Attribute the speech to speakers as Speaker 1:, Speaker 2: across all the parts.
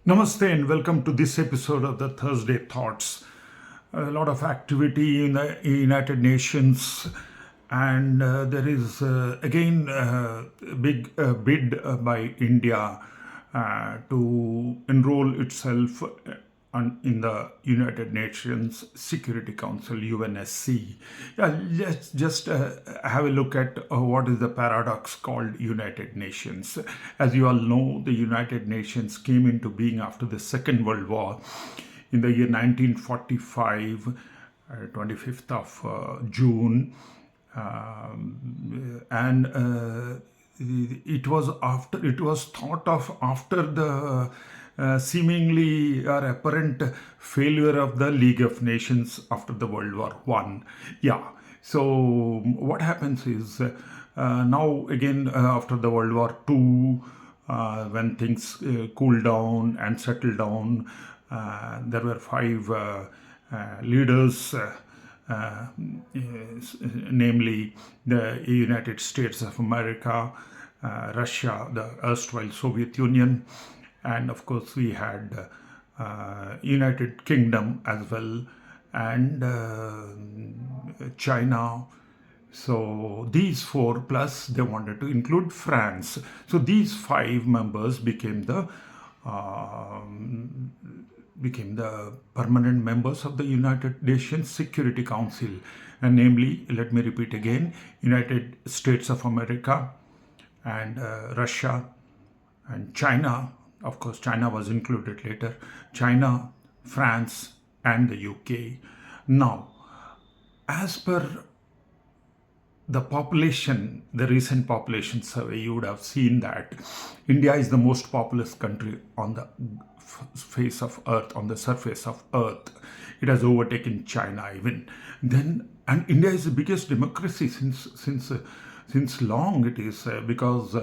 Speaker 1: Namaste and welcome to this episode of the Thursday Thoughts. A lot of activity in the United Nations, and there is again a big bid by India to enroll itself in the United Nations Security Council (UNSC). Yeah, let's just have a look at what is the paradox called United Nations. As you all know, the United Nations came into being after the Second World War in the year 1945, 25th of June, and it was thought of after the seemingly or apparent failure of the League of Nations after the World War One. Yeah. So what happens is now again after the World War Two, when things cooled down and settled down, there were five leaders. Uh, Namely the United States of America, Russia, the erstwhile Soviet Union, and of course we had United Kingdom as well, and China. So these four plus they wanted to include France. So these five members became the permanent members of the United Nations Security Council, and namely, let me repeat again, United States of America and Russia and China. Of course, China was included later. China, France, and the UK. Now, as per the population, the recent population survey, you would have seen that India is the most populous country on the face of Earth, on the surface of Earth. It has overtaken China even. Then, and India is the biggest democracy since long. It is because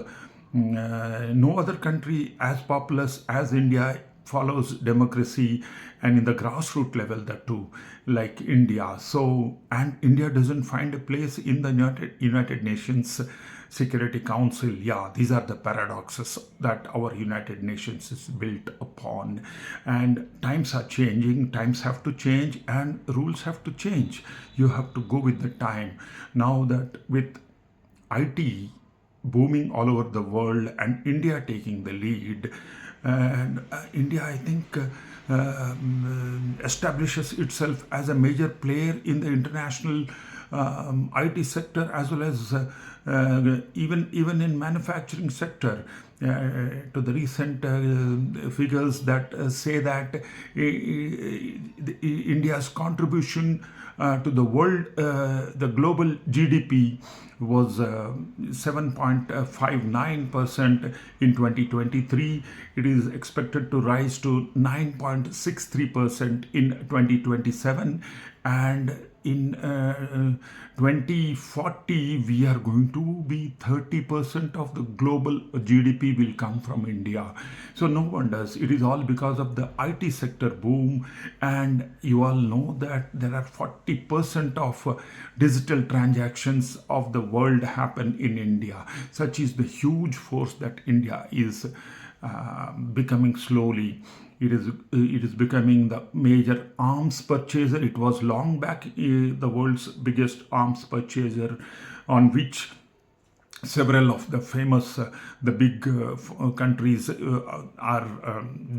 Speaker 1: no other country as populous as India follows democracy, and in the grassroots level that too, like India. So, and India doesn't find a place in the United Nations Security Council. Yeah, these are the paradoxes that our United Nations is built upon. And times are changing, times have to change, and rules have to change. You have to go with the time. Now that with IT booming all over the world and India taking the lead, and India, I think, establishes itself as a major player in the international IT sector, as well as even in manufacturing sector. To the recent figures that say that India's contribution to the world, the global GDP was 7.59% in 2023. It is expected to rise to 9.63% in 2027, and in 2040 we are going to be 30% of the global GDP will come from India. So no wonders, it is all because of the IT sector boom. And you all know that there are 40% of digital transactions of the world happen in India. Such is the huge force that India is becoming slowly. It is becoming the major arms purchaser. It was long back the world's biggest arms purchaser, on which several of the famous, the big countries are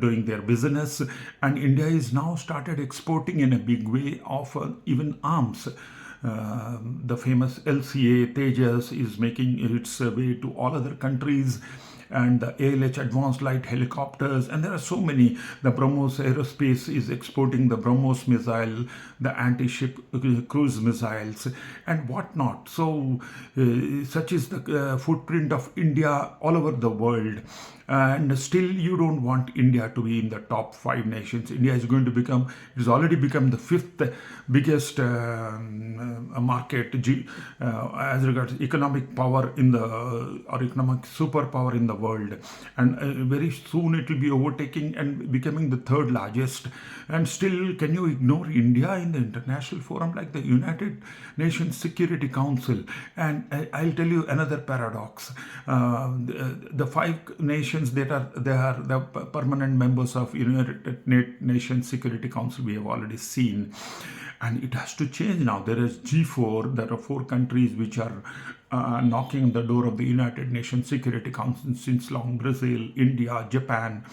Speaker 1: doing their business, and India is now started exporting in a big way of even arms. The famous LCA Tejas is making its way to all other countries, and the ALH advanced light helicopters, and there are so many. The BrahMos Aerospace is exporting the BrahMos missile, the anti-ship cruise missiles, and whatnot. So such is the footprint of India all over the world. And still you don't want India to be in the top five nations. India is going to become, it has already become the fifth biggest market as regards economic power in the, or economic superpower in the world. And very soon it will be overtaking and becoming the third largest. And still, can you ignore India in the international forum like the United Nations Security Council? And I'll tell you another paradox. The five nations Nations, they are the permanent members of United Nations Security Council. We have already seen, and it has to change now. There is G4. There are 4 countries which are knocking on the door of the United Nations Security Council since long: Brazil, India, Japan,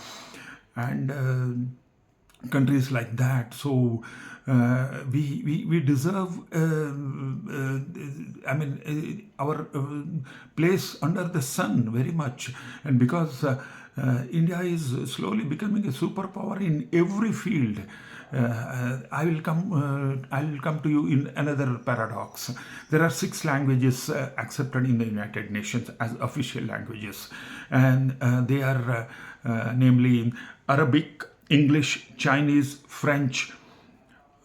Speaker 1: and countries like that. So we deserve, our place under the sun very much, and because India is slowly becoming a superpower in every field. I will come to you in another paradox. There are 6 languages accepted in the United Nations as official languages, and they are namely Arabic, English, Chinese, French,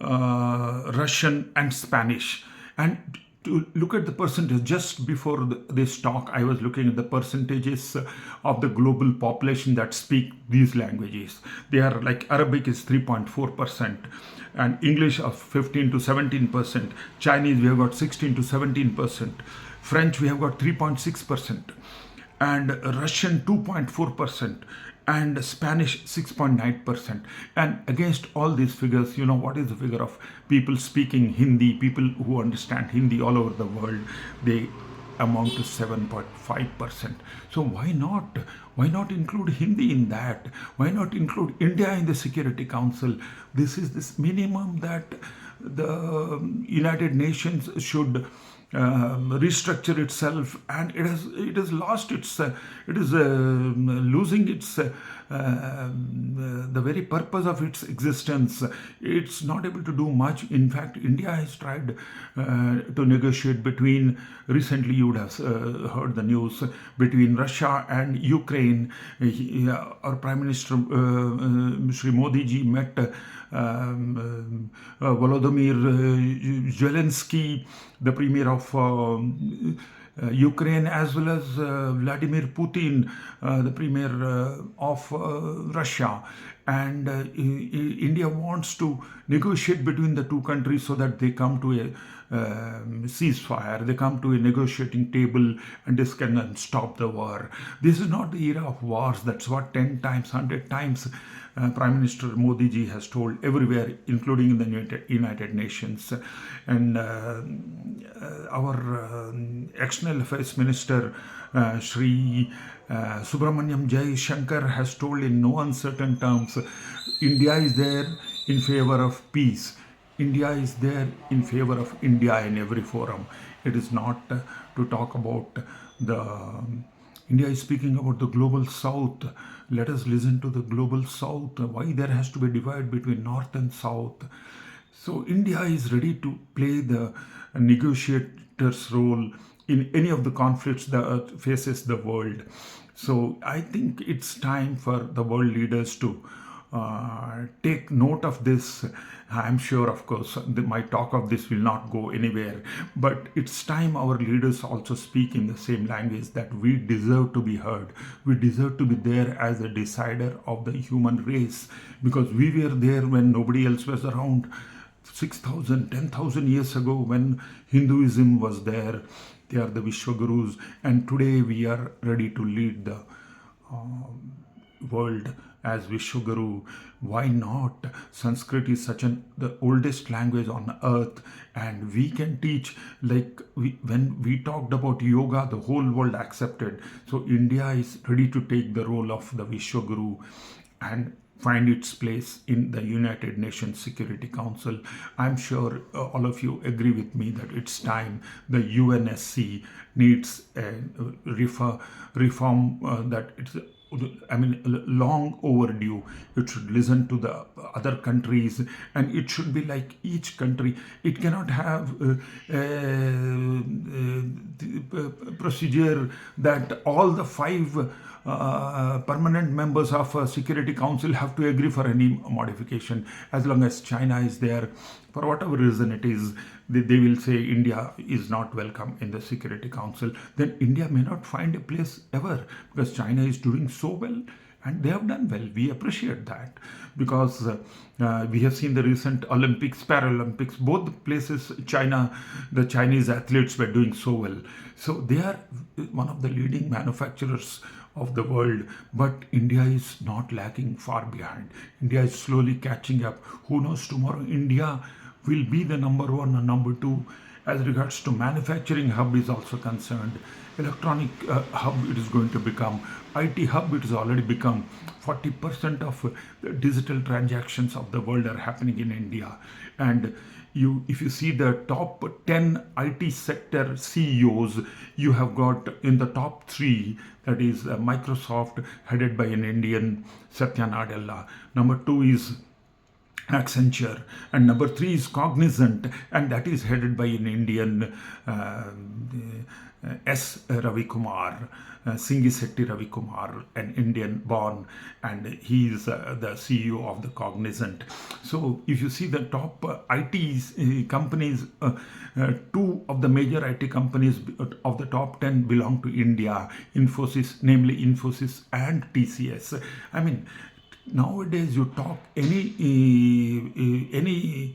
Speaker 1: Russian, and Spanish. And to look at the percentage, just before this talk, I was looking at the percentages of the global population that speak these languages. They are like Arabic is 3.4%, and English of 15 to 17%. Chinese, we have got 16 to 17%. French, we have got 3.6%, and Russian 2.4%, and Spanish 6.9%. And against all these figures, you know what is the figure of people speaking Hindi, people who understand Hindi all over the world? They amount to 7.5%. So why not? Why not include Hindi in that? Why not include India in the Security Council? This is this minimum that the United Nations should restructure itself, and it has lost its it is losing its the very purpose of its existence. It's not able to do much. In fact, India has tried to negotiate between, recently you would have heard the news, between Russia and Ukraine. Our Prime Minister Shri Modi ji met Volodymyr Zelensky, the premier of Ukraine, as well as Vladimir Putin, the premier of Russia. And India wants to negotiate between the 2 countries so that they come to a ceasefire, they come to a negotiating table, and this can stop the war. This is not the era of wars. That's what 10 times, 100 times Prime Minister Modi ji has told everywhere, including in the United Nations. And our External Affairs Minister Shri Subramaniam Jai Shankar has told in no uncertain terms, India is there in favor of peace. India is there in favor of India in every forum. It is not to talk about India is speaking about the global south. Let us listen to the global south. Why there has to be a divide between north and south? So India is ready to play the negotiator's role in any of the conflicts that faces the world. So I think it's time for the world leaders to take note of this. I'm sure, of course, my talk of this will not go anywhere, but it's time our leaders also speak in the same language, that we deserve to be heard. We deserve to be there as a decider of the human race, because we were there when nobody else was around. 6,000, 10,000 years ago, when Hinduism was there, they are the Vishwagurus, and today we are ready to lead the world as Vishwaguru. Why not? Sanskrit is the oldest language on earth, and we can teach. Like when we talked about yoga, the whole world accepted. So India is ready to take the role of the Vishwaguru and find its place in the United Nations Security Council. I'm sure all of you agree with me that it's time. The UNSC needs a reform that it's long overdue. It should listen to the other countries, and it should be like each country. It cannot have a procedure that all the 5 permanent members of a Security Council have to agree for any modification. As long as China is there, for whatever reason it is, they will say India is not welcome in the Security Council. Then India may not find a place ever, because China is doing so well, and they have done well. We appreciate that, because we have seen the recent Olympics, Paralympics, both places, the Chinese athletes were doing so well. So they are one of the leading manufacturers of the world, but India is not lagging far behind. India is slowly catching up. Who knows, tomorrow India will be the number one or number two as regards to manufacturing hub is also concerned. Electronic hub it is going to become. IT hub it has already become. 40% of the digital transactions of the world are happening in India. And if you see the top 10 IT sector CEOs, you have got in the top three, that is Microsoft, headed by an Indian, Satya Nadella. Number two is Accenture, and number three is Cognizant, and that is headed by an Indian, S. Ravi Kumar, Singhi Setti Ravi Kumar, an Indian born, and he is the CEO of the Cognizant. So, if you see the top IT companies, two of the major IT companies of the top 10 belong to India, Infosys, namely Infosys and TCS. I mean, nowadays you talk any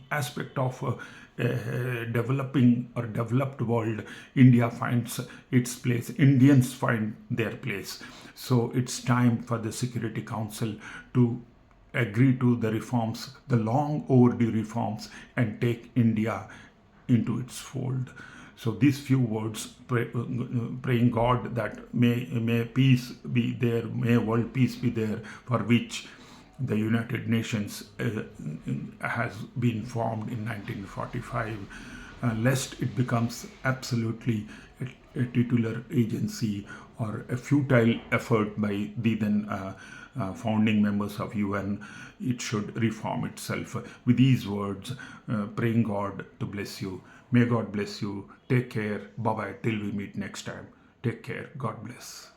Speaker 1: aspect of developing or developed world, India finds its place, Indians find their place. So it's time for the Security Council to agree to the reforms, the long overdue reforms, and take India into its fold. So these few words, praying God that may peace be there, may world peace be there, for which the United Nations has been formed in 1945, lest it becomes absolutely a titular agency or a futile effort by the then founding members of UN. It should reform itself. With these words, praying God to bless you. May God bless you. Take care. Bye-bye till we meet next time. Take care. God bless.